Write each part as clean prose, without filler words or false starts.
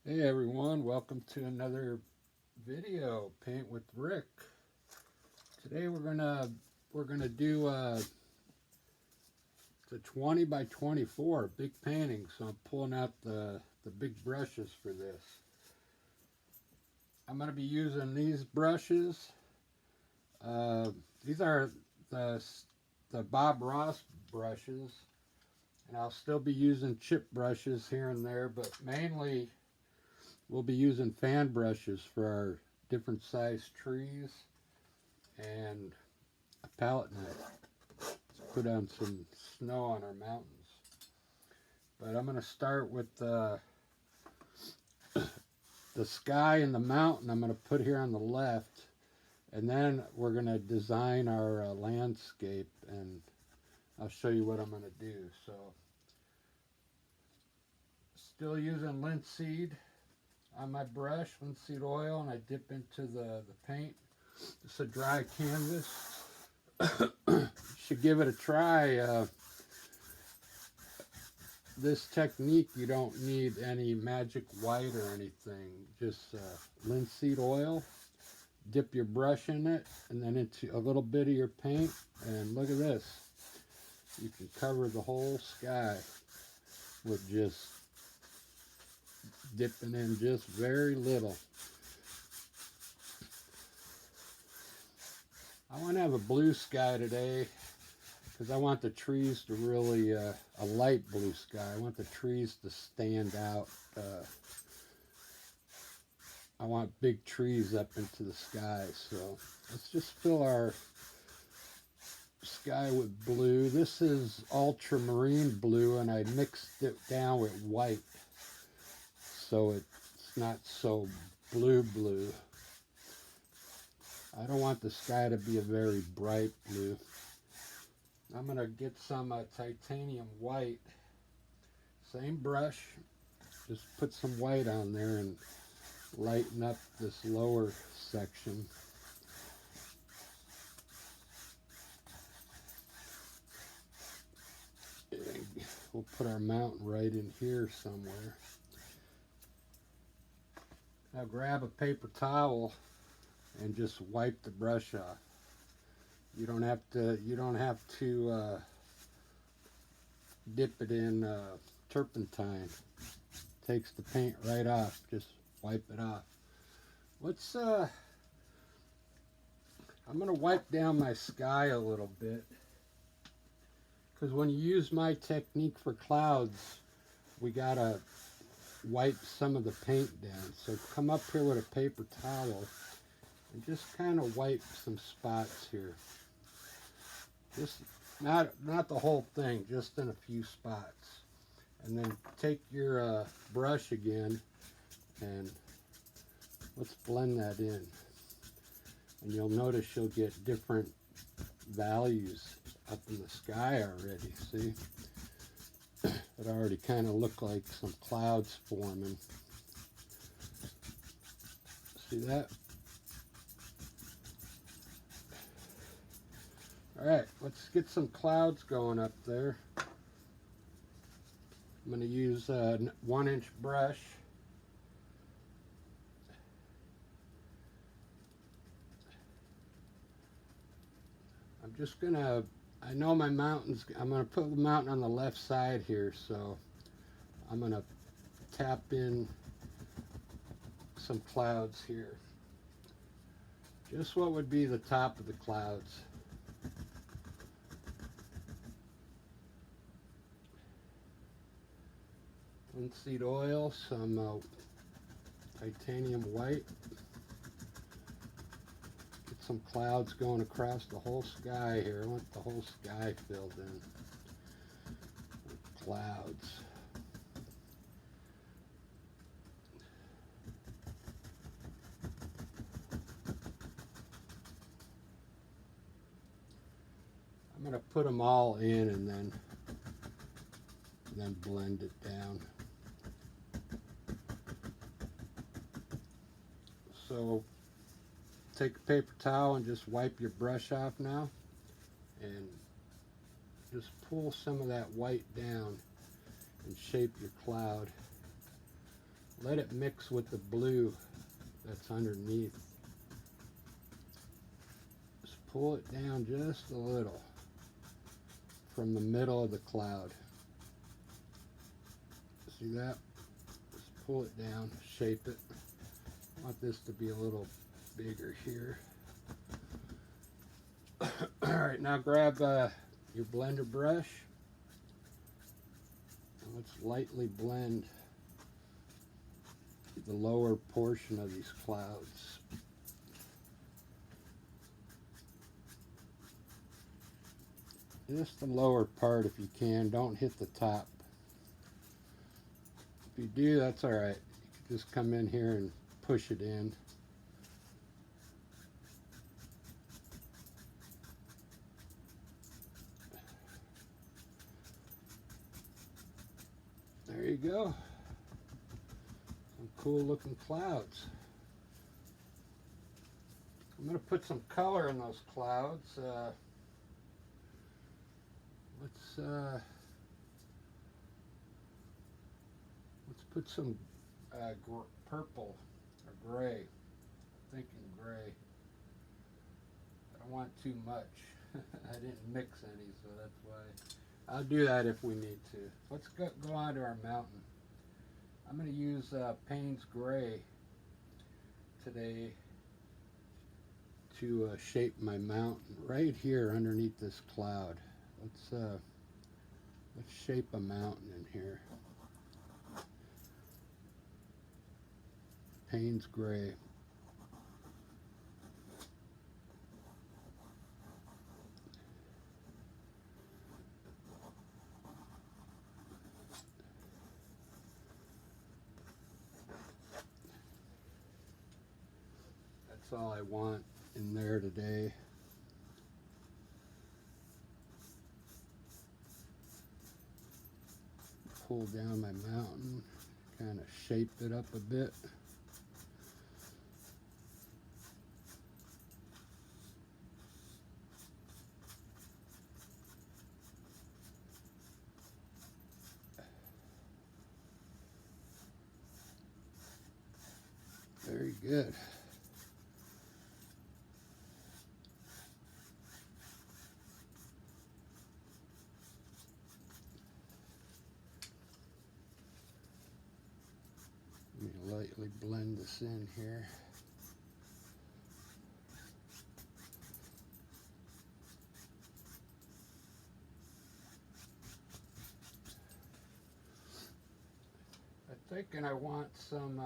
Hey everyone, welcome to another video, Paint with Rick. Today we're gonna do the 20 by 24 big painting. So I'm pulling out the big brushes for this. I'm gonna be using these brushes. These are the the Bob Ross brushes, and I'll still be using chip brushes here and there, but mainly we'll be using fan brushes for our different size trees and a palette knife to put on some snow on our mountains. But I'm going to start with the sky and the mountain I'm going to put here on the left, and then we're going to design our landscape, and I'll show you what I'm going to do. So still using linseed on my brush, linseed oil, and I dip into the paint. It's a dry canvas. Should give it a try. This technique, you don't need any magic white or anything. Just linseed oil, dip your brush in it, and then into a little bit of your paint, and look at this. You can cover the whole sky with just dipping in just very little. I want to have a blue sky today because I want the trees to really, a light blue sky. I want the trees to stand out. I want big trees up into the sky. So let's just fill our sky with blue. This is ultramarine blue, and I mixed it down with white so it's not so blue. I don't want the sky to be a very bright blue. I'm going to get some titanium white. Same brush, just put some white on there and lighten up this lower section. And we'll put our mountain right in here somewhere. Now grab a paper towel and just wipe the brush off. You don't have to dip it in turpentine. Takes the paint right off. Just wipe it off. I'm gonna wipe down my sky a little bit, because when you use my technique for clouds, we gotta wipe some of the paint down. So come up here with a paper towel and just kind of wipe some spots here. Just not the whole thing, just in a few spots. And then take your brush again and let's blend that in. And you'll notice you'll get different values up in the sky already. See? It already kind of looked like some clouds forming. See that? Alright, let's get some clouds going up there. I'm going to use a 1-inch brush. I'm just going to, I know my mountains, I'm going to put the mountain on the left side here, so I'm going to tap in some clouds here. Just what would be the top of the clouds. Linseed oil, some titanium white. Get some clouds going across the whole sky here. I want the whole sky filled in with clouds. I'm going to put them all in and then blend it down. So take a paper towel and just wipe your brush off now, and just pull some of that white down and shape your cloud. let it mix with the blue that's underneath. Just pull it down just a little from the middle of the cloud. See that? Just pull it down, shape it. I want this to be a little bigger here. Alright, now grab your blender brush and let's lightly blend the lower portion of these clouds. Just the lower part if you can, don't hit the top. If you do, that's alright. You can just come in here and push it in. There you go. Some cool looking clouds. I'm going to put some color in those clouds. Let's put some purple or gray. I'm thinking gray. I don't want too much. I didn't mix any, so that's why. I'll do that if we need to. Let's go on to our mountain. I'm going to use Payne's Gray today to shape my mountain right here underneath this cloud. Let's shape a mountain in here. Payne's Gray. That's all I want in there today. Pull down my mountain, kind of shape it up a bit. Very good. Let me lightly blend this in here. I'm thinking I want some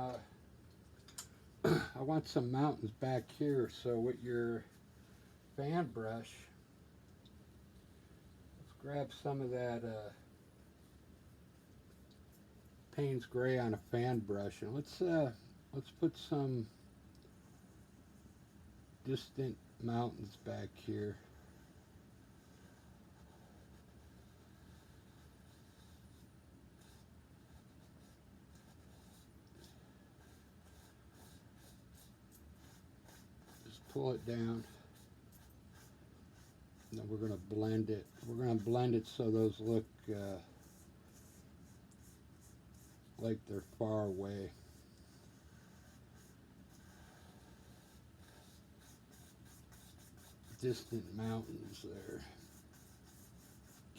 I want some mountains back here, so with your fan brush, let's grab some of that Payne's Gray on a fan brush, and let's put some distant mountains back here. Just pull it down. And then we're going to blend it. We're going to blend it so those look like they're far away. Distant mountains there.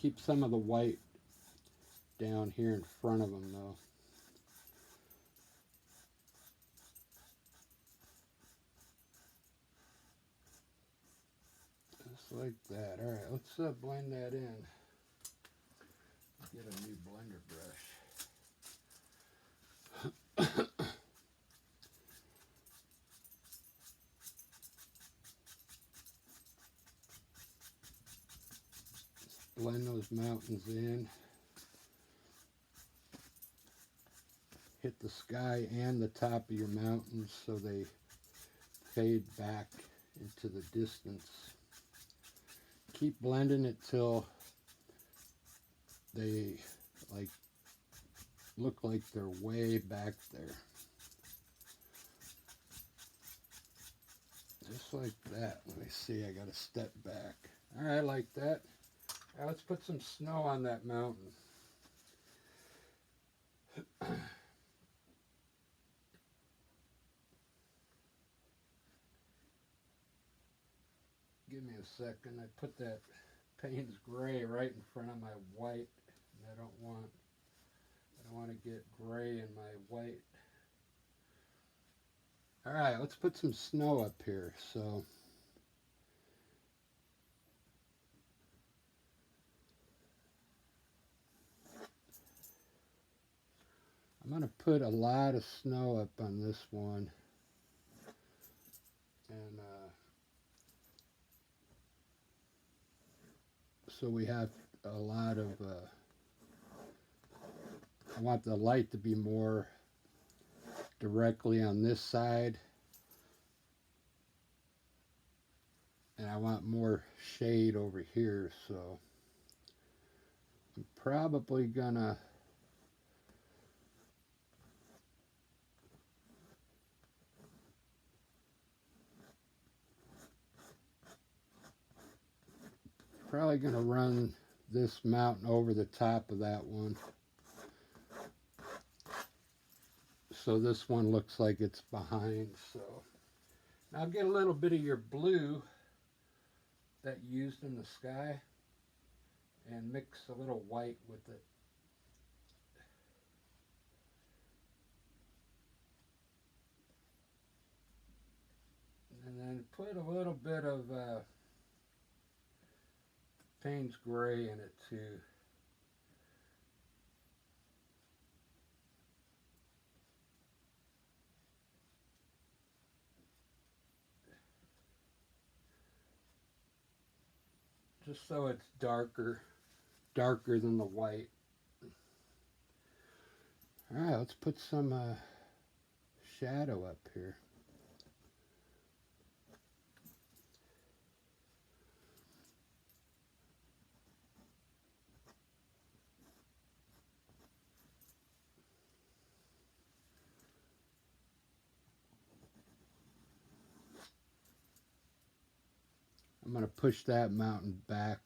Keep some of the white down here in front of them though. Just like that. Alright, let's blend that in. Get a new blender brush. Blend those mountains in. Hit the sky and the top of your mountains so they fade back into the distance. Keep blending it till they look like they're way back there. Just like that. Let me see, I gotta step back. Alright, like that. Now let's put some snow on that mountain. Give me a second. I put that Payne's gray right in front of my white, and I don't want to get gray in my white. All right, let's put some snow up here. So I'm going to put a lot of snow up on this one, and so we have a lot of, I want the light to be more directly on this side, and I want more shade over here, so I'm probably gonna run this mountain over the top of that one, so this one looks like it's behind. So now get a little bit of your blue that you used in the sky and mix a little white with it. And then put a little bit of Payne's gray in it too. Just so it's darker than the white. All right, let's put some shadow up here. I'm going to push that mountain back.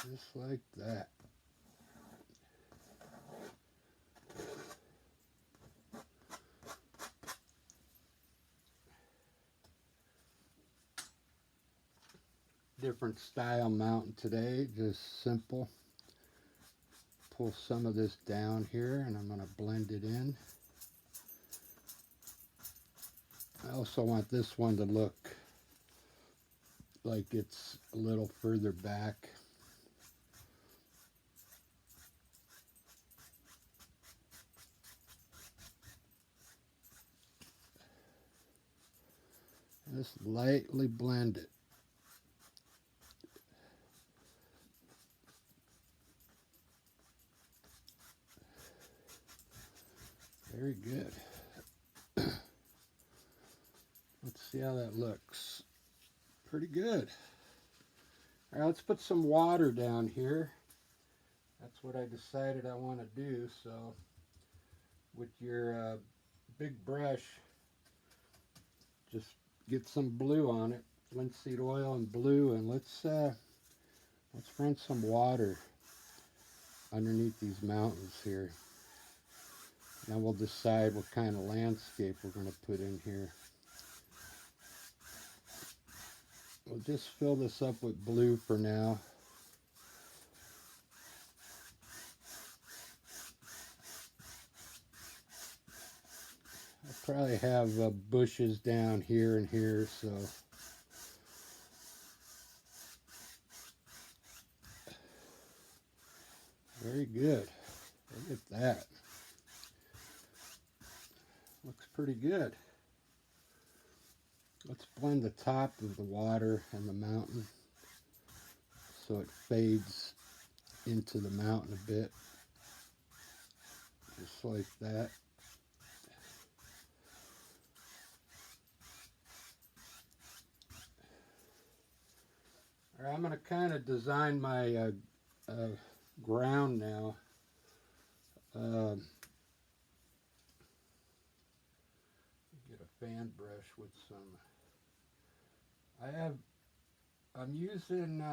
Just like that. Different style mountain today, just simple. Pull some of this down here and I'm going to blend it in. I also want this one to look like it's a little further back. Just lightly blend it. Very good. Let's see how that looks. Pretty good. All right, let's put some water down here. That's what I decided I want to do. So with your big brush, just get some blue on it, linseed oil and blue, and let's run some water underneath these mountains here. Now we'll decide what kind of landscape we're going to put in here. We'll just fill this up with blue for now. I'll probably have bushes down here and here, so very good. Look at that. Looks pretty good. Let's blend the top of the water and the mountain so it fades into the mountain a bit. Just like that. All right, I'm going to kind of design my ground now. fan brush with some. I'm using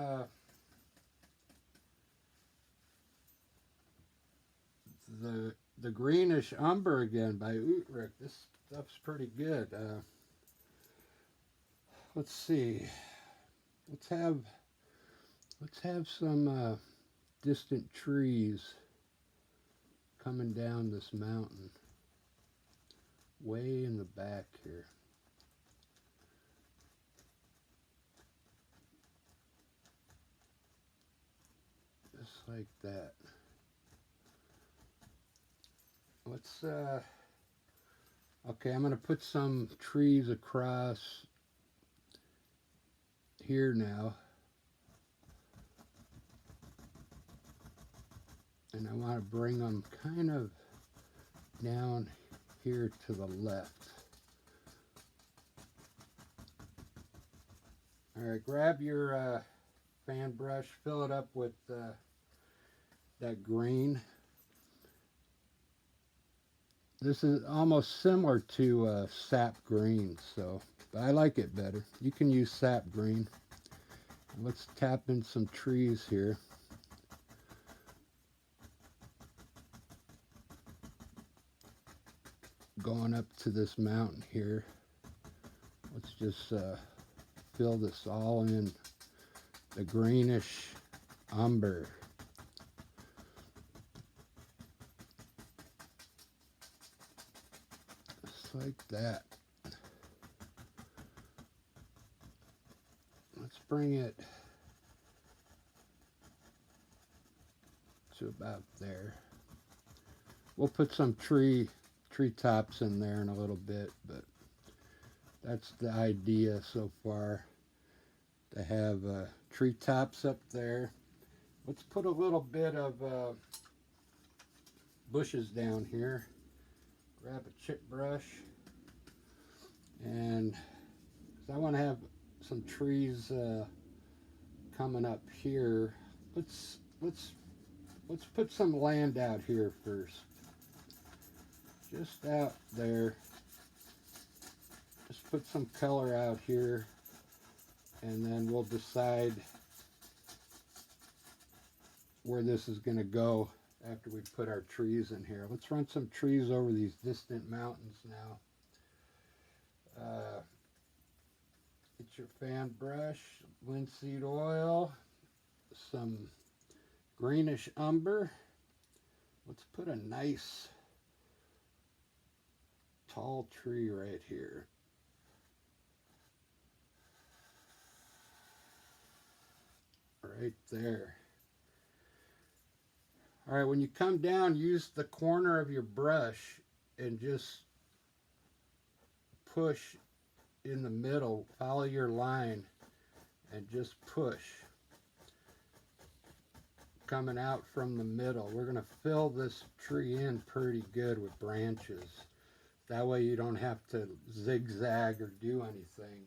the greenish umber again by Utrecht. This stuff's pretty good. Let's see. Let's have some distant trees coming down this mountain, way in the back here. Just like that. Let's okay, I'm going to put some trees across here now. And I want to bring them kind of down here to the left. All right, grab your fan brush, fill it up with that green. This is almost similar to sap green, but I like it better. You can use sap green. Let's tap in some trees here. Going up to this mountain here. Let's just fill this all in the greenish umber. Just like that. Let's bring it to about there. We'll put some tree tops in there in a little bit, but that's the idea so far, to have tree tops up there. Let's put a little bit of bushes down here. Grab a chip brush, and I want to have some trees coming up here. Let's put some land out here first. Just out there. Just put some color out here, and then we'll decide where this is going to go after we put our trees in here. Let's run some trees over these distant mountains now. Get your fan brush, linseed oil, some greenish umber. Let's put a nice tall tree right here. Right there. All right, when you come down, use the corner of your brush and just push in the middle. Follow your line and just push. Coming out from the middle. We're going to fill this tree in pretty good with branches. That way you don't have to zigzag or do anything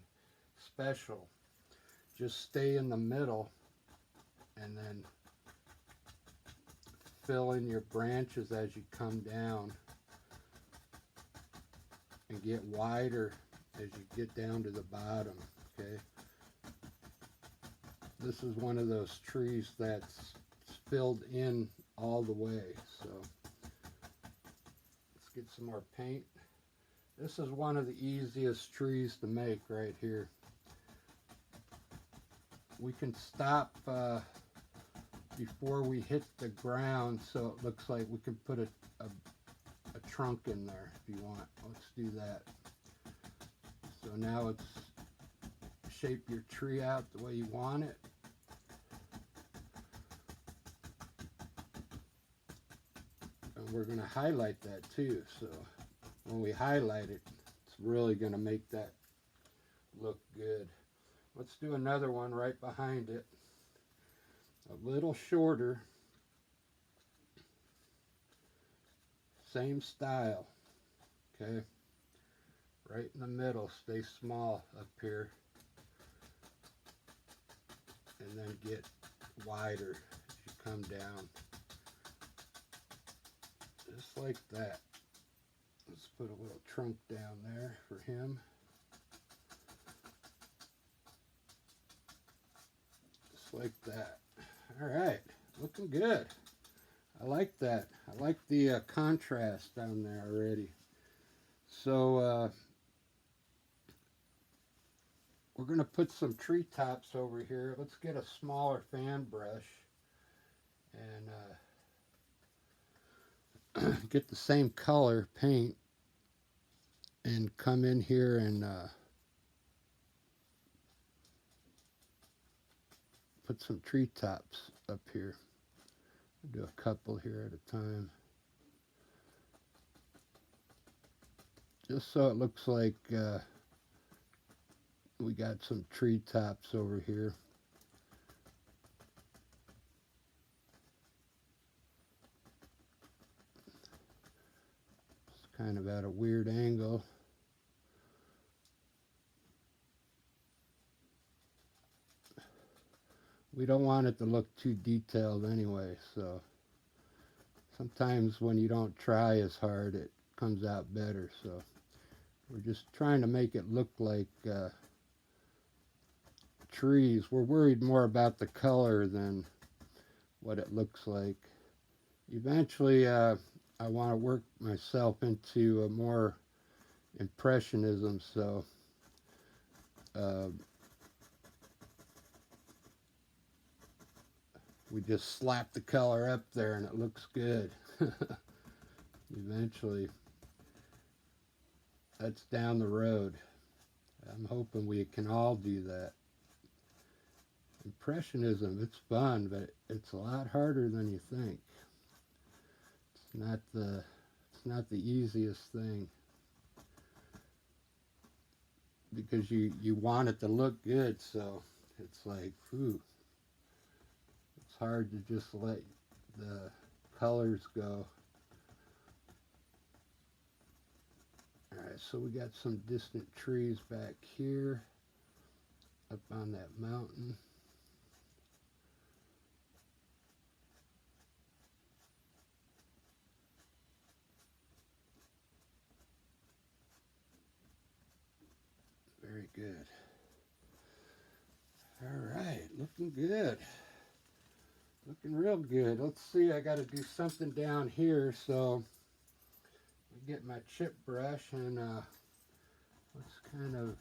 special. Just stay in the middle and then fill in your branches as you come down, and get wider as you get down to the bottom. Okay, this is one of those trees that's filled in all the way. So let's get some more paint. This is one of the easiest trees to make right here. We can stop before we hit the ground, so it looks like we can put a trunk in there if you want. Let's do that. So now it's shape your tree out the way you want it. And we're going to highlight that too, so when we highlight it, it's really going to make that look good. Let's do another one right behind it, a little shorter, same style. Okay, right in the middle, stay small up here, and then get wider as you come down, just like that. Let's put a little trunk down there for him. Just like that. All right, looking good. I like that. I like the contrast down there already. So we're going to put some treetops over here. Let's get a smaller fan brush and get the same color paint and come in here and put some treetops up here. I'll do a couple here at a time. Just so it looks like we got some treetops over here. It's kind of at a weird angle. We don't want it to look too detailed anyway, so sometimes when you don't try as hard, it comes out better. So we're just trying to make it look like trees. We're worried more about the color than what it looks like. Eventually, I want to work myself into a more impressionism, so we just slap the color up there and it looks good. Eventually, that's down the road. I'm hoping we can all do that. Impressionism, it's fun, but it's a lot harder than you think. It's not the easiest thing, because you want it to look good, so it's like, whew, it's hard to just let the colors go. Alright, so we got some distant trees back here up on that mountain. Very good. Alright, looking good. Looking real good. Let's see, I got to do something down here, so I get my chip brush and let's kind of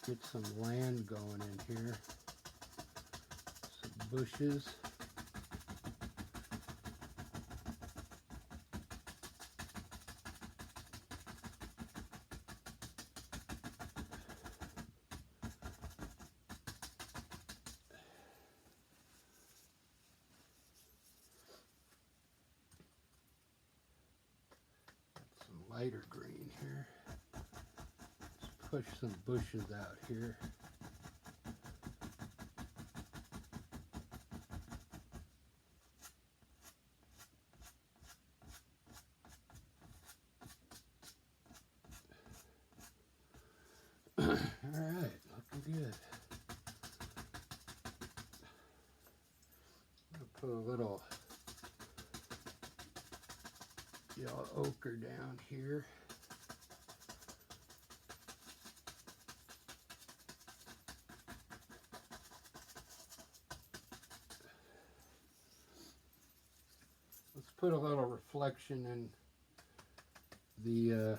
get some land going in here. Some bushes. Lighter green here. Let's push some bushes out here. Alright, looking good. I'll put a little yellow ochre down here. Let's put a little reflection in the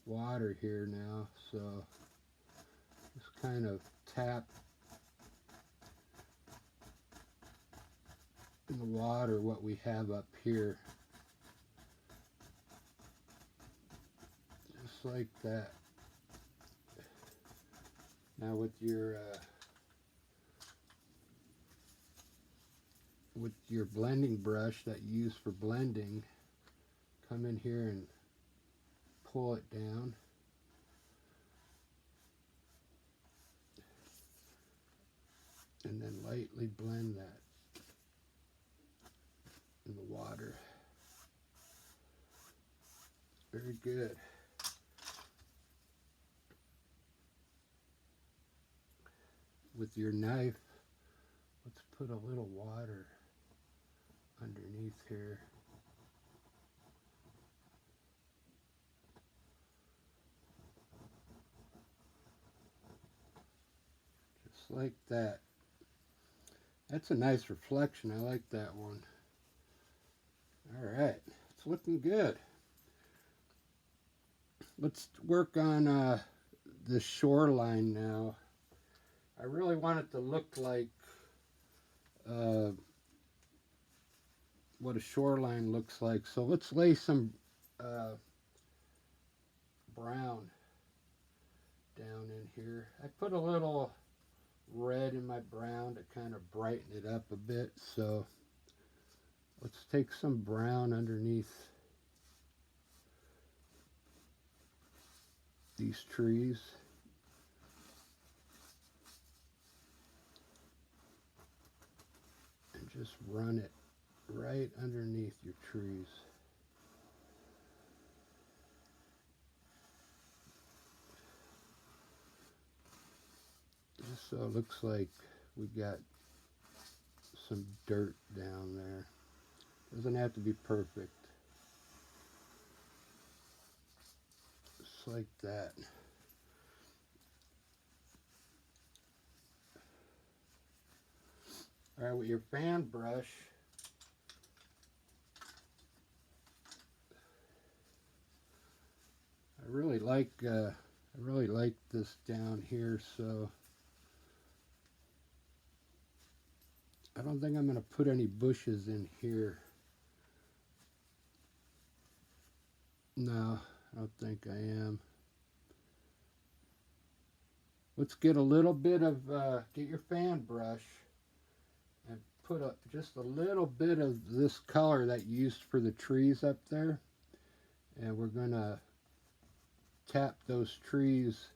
water here now, so just kind of tap in the water what we have up here. Just like that. Now with your blending brush that you use for blending, come in here and pull it down. And then lightly blend that in the water. Very good. With your knife, let's put a little water underneath here. like that. That's a nice reflection. I like that one. All right, it's looking good. Let's work on the shoreline now. I really want it to look like uh, what a shoreline looks like. So let's lay some brown down in here. I put a little red in my brown to kind of brighten it up a bit. So let's take some brown underneath these trees. And just run it right underneath your trees. Just so it looks like we got some dirt down there. Doesn't have to be perfect. Just like that. All right, with your fan brush, I really like this down here, so I don't think I'm going to put any bushes in here. No, I don't think I am. Let's get a little bit of, get your fan brush and put just a little bit of this color that you used for the trees up there. And we're going to tap those trees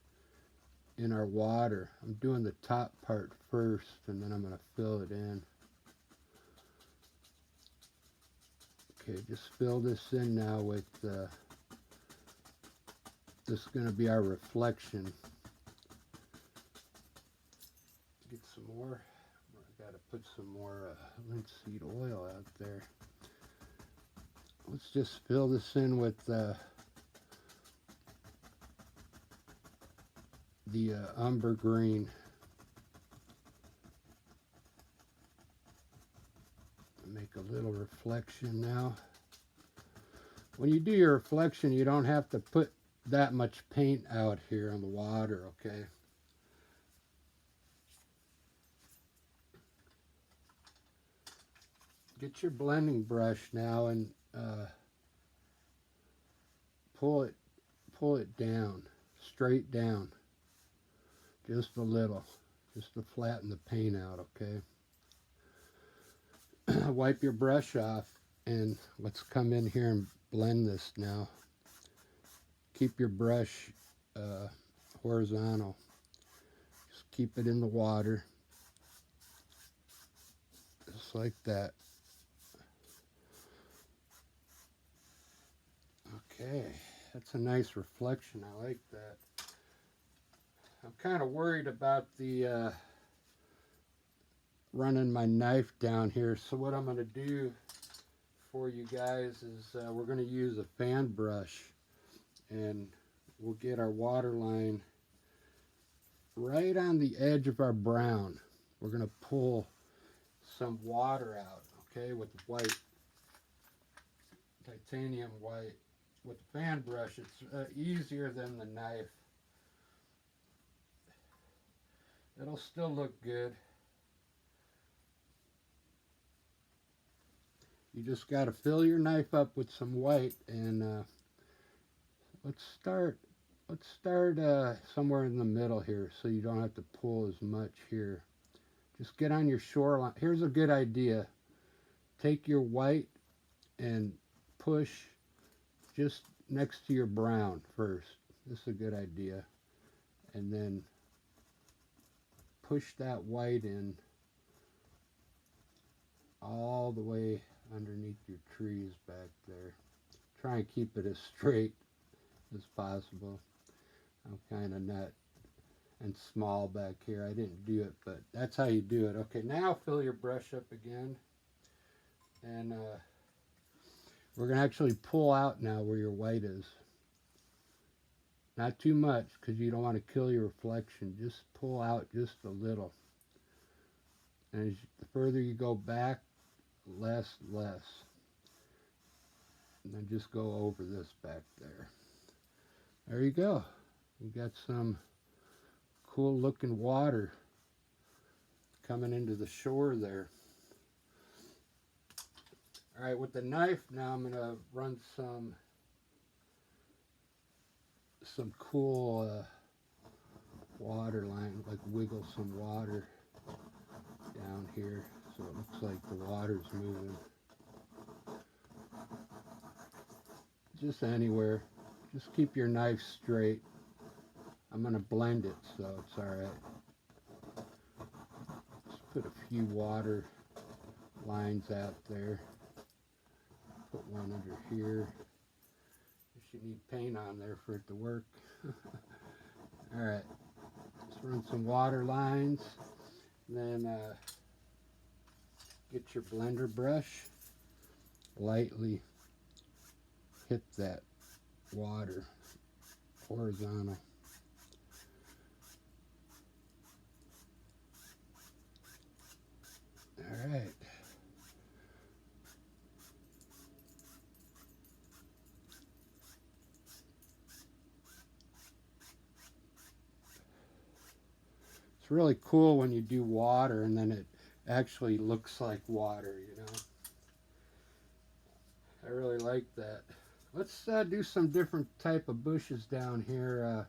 in our water. I'm doing the top part first, and then I'm going to fill it in. Okay, just fill this in now with, this is going to be our reflection. Get some more. I got to put some more linseed oil out there. Let's just fill this in with the umber green. Make a little reflection now. When you do your reflection, you don't have to put that much paint out here on the water, okay? Get your blending brush now and pull it down, straight down, just a little, just to flatten the paint out, okay? Wipe your brush off, and let's come in here and blend this now. Keep your brush horizontal. Just keep it in the water, just like that. Okay, that's a nice reflection. I like that. I'm kind of worried about the running my knife down here, so what I'm going to do for you guys is we're going to use a fan brush, and we'll get our water line right on the edge of our brown. We're going to pull some water out, okay, with white, titanium white. With the fan brush, it's easier than the knife. It'll still look good. You just got to fill your knife up with some white, and let's start somewhere in the middle here, so you don't have to pull as much here. Just get on your shoreline. Here's a good idea. Take your white and push just next to your brown first. This is a good idea. And then push that white in all the way underneath your trees back there. Try and keep it as straight as possible. I'm kind of nut and small back here. I didn't do it, but that's how you do it. Okay, now fill your brush up again. And we're going to actually pull out now where your white is. Not too much, because you don't want to kill your reflection. Just pull out just a little. And the further you go back, less. And then just go over this back there. There you go. You got some cool looking water coming into the shore there. All right, with the knife now I'm gonna run some cool water line, like wiggle some water down here so it looks like the water's moving. Just anywhere. Just keep your knife straight. I'm gonna blend it so it's alright. Just put a few water lines out there. Put one under here. You need paint on there for it to work. Alright, let's run some water lines. And then get your blender brush. Lightly hit that water horizontal. Alright. It's really cool when you do water and then it actually looks like water, you know. I really like that. Let's do some different type of bushes down here.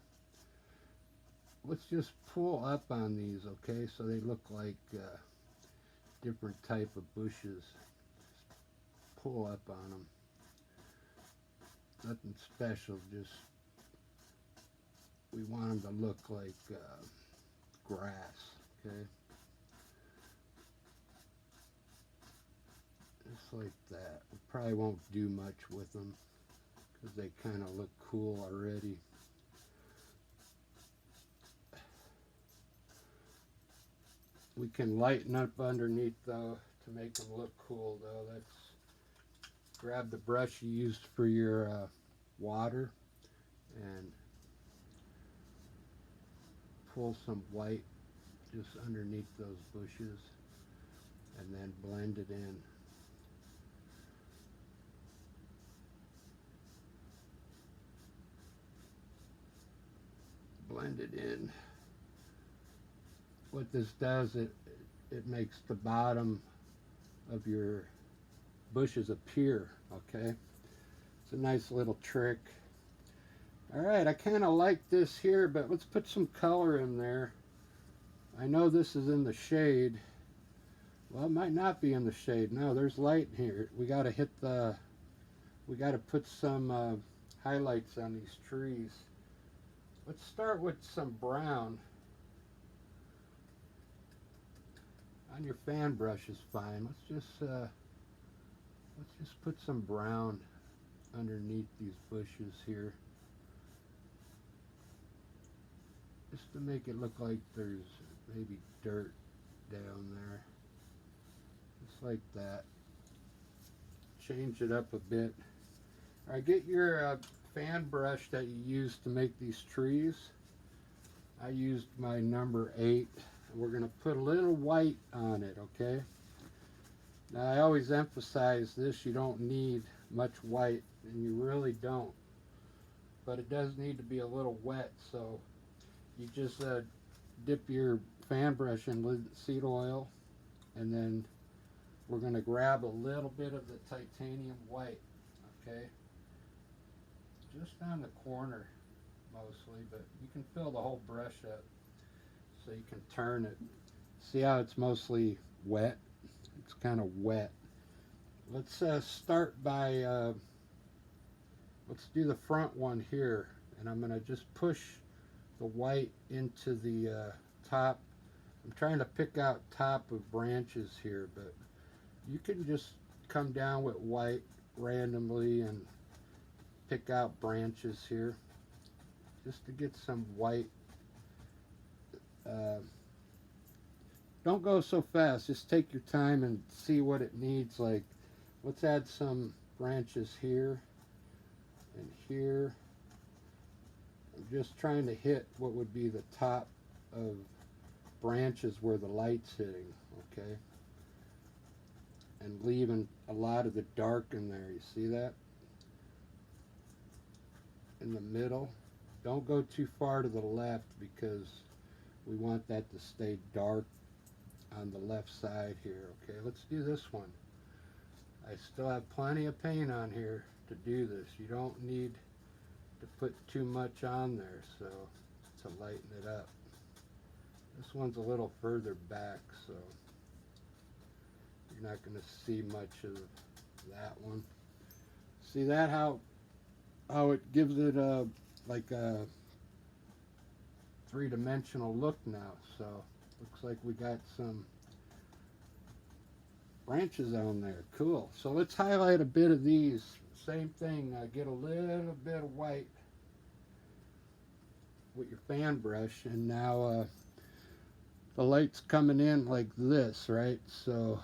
Let's just pull up on these, okay, so they look like different type of bushes. Just pull up on them. Nothing special, just we want them to look like grass, okay? Just like that. We probably won't do much with them because they kind of look cool already. We can lighten up underneath though to make them look cool though. Let's grab the brush you used for your water and pull some white just underneath those bushes and then blend it in. Blend it in. What this does, it makes the bottom of your bushes appear, okay? It's a nice little trick. Alright, I kind of like this here, but let's put some color in there. I know this is in the shade. Well, it might not be in the shade. No, there's light here. We got to put some highlights on these trees. Let's start with some brown. On your fan brush is fine. Let's just put some brown underneath these bushes here, just to make it look like there's maybe dirt down there, just like that. Change it up a bit. All right, get your fan brush that you used to make these trees. I used my number 8. We're going to put a little white on it, okay? Now, I always emphasize this, you don't need much white, and you really don't. But it does need to be a little wet, so you just dip your fan brush in linseed oil, and then we're going to grab a little bit of the titanium white, okay? Just on the corner, mostly, but you can fill the whole brush up. So you can turn it. See how it's mostly wet? It's kind of wet. Let's start by, let's do the front one here. And I'm going to just push the white into the top. I'm trying to pick out top of branches here, but you can just come down with white randomly and pick out branches here. Just to get some white. Don't go so fast, just take your time and see what it needs. Like, let's add some branches here and here. I'm just trying to hit what would be the top of branches where the light's hitting. okay? And leaving a lot of the dark in there. You see that? In the middle. Don't go too far to the left because we want that to stay dark on the left side here. Okay, let's do this one. I still have plenty of paint on here to do this. You don't need to put too much on there so to lighten it up. This one's a little further back, so you're not going to see much of that one. See that how it gives it like a three-dimensional look now. So looks like we got some branches on there. Cool. So let's highlight a bit of these. Same thing. Get a little bit of white with your fan brush, and now the light's coming in like this, right? So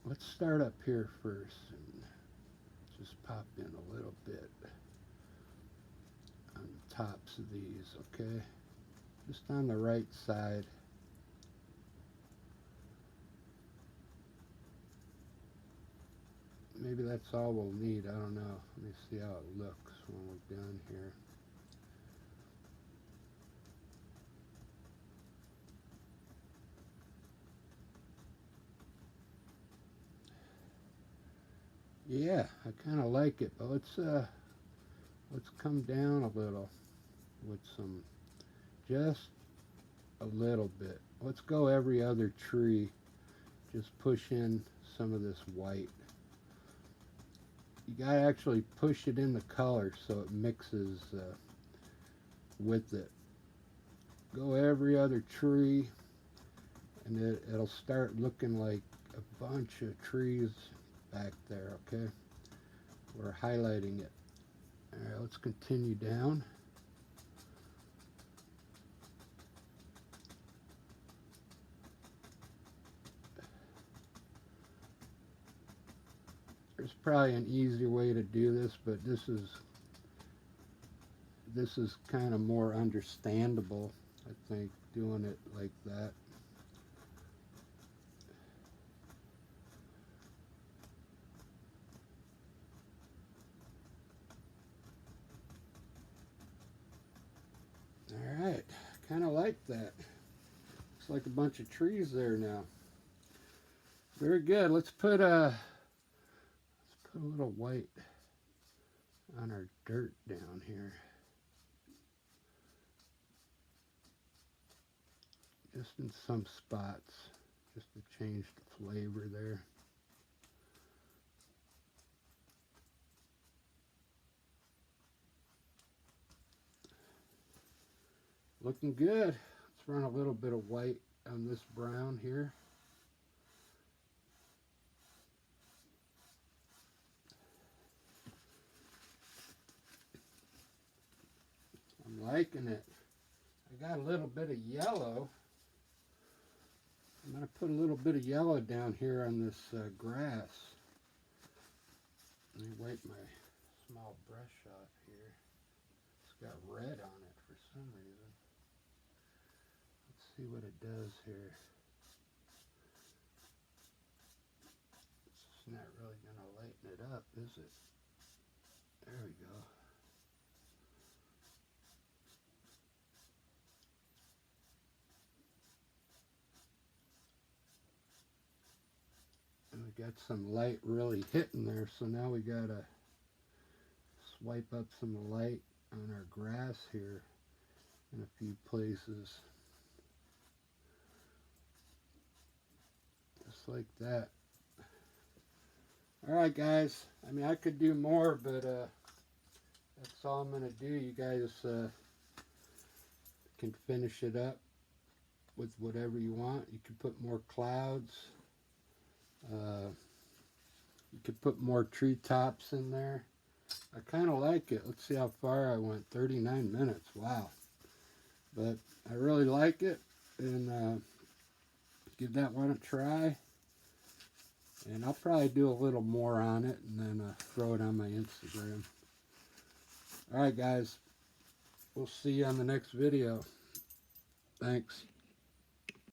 let's start up here first and just pop in a little bit on the tops of these, okay? Just on the right side. Maybe that's all we'll need. I don't know. Let me see how it looks when we're done here. Yeah, I kind of like it, but let's come down a little with some, just a little bit. Let's go every other tree. Just push in some of this white. You gotta actually push it in the color so it mixes with it. Go every other tree, and it'll start looking like a bunch of trees back there, okay? We're highlighting it. Alright, let's continue down. There's probably an easier way to do this, but this is kind of more understandable, I think, doing it like that. Alright, kind of like that. Looks like a bunch of trees there now. Very good. Let's put a little white on our dirt down here. Just in some spots, just to change the flavor there. Looking good. Let's run a little bit of white on this brown here. I'm liking it. I got a little bit of yellow. I'm going to put a little bit of yellow down here on this grass. Let me wipe my small brush off here. It's got red on it for some reason. Let's see what it does here. It's not really going to lighten it up, is it? There we go. And we got some light really hitting there, so now we got to swipe up some light on our grass here in a few places. Just like that. Alright guys, I mean I could do more, but that's all I'm going to do. You guys can finish it up with whatever you want. You can put more clouds. You could put more treetops in there. I kind of like it. Let's see how far I went. 39 minutes. Wow. But I really like it. And give that one a try. And I'll probably do a little more on it and then throw it on my Instagram. Alright guys. We'll see you on the next video. Thanks.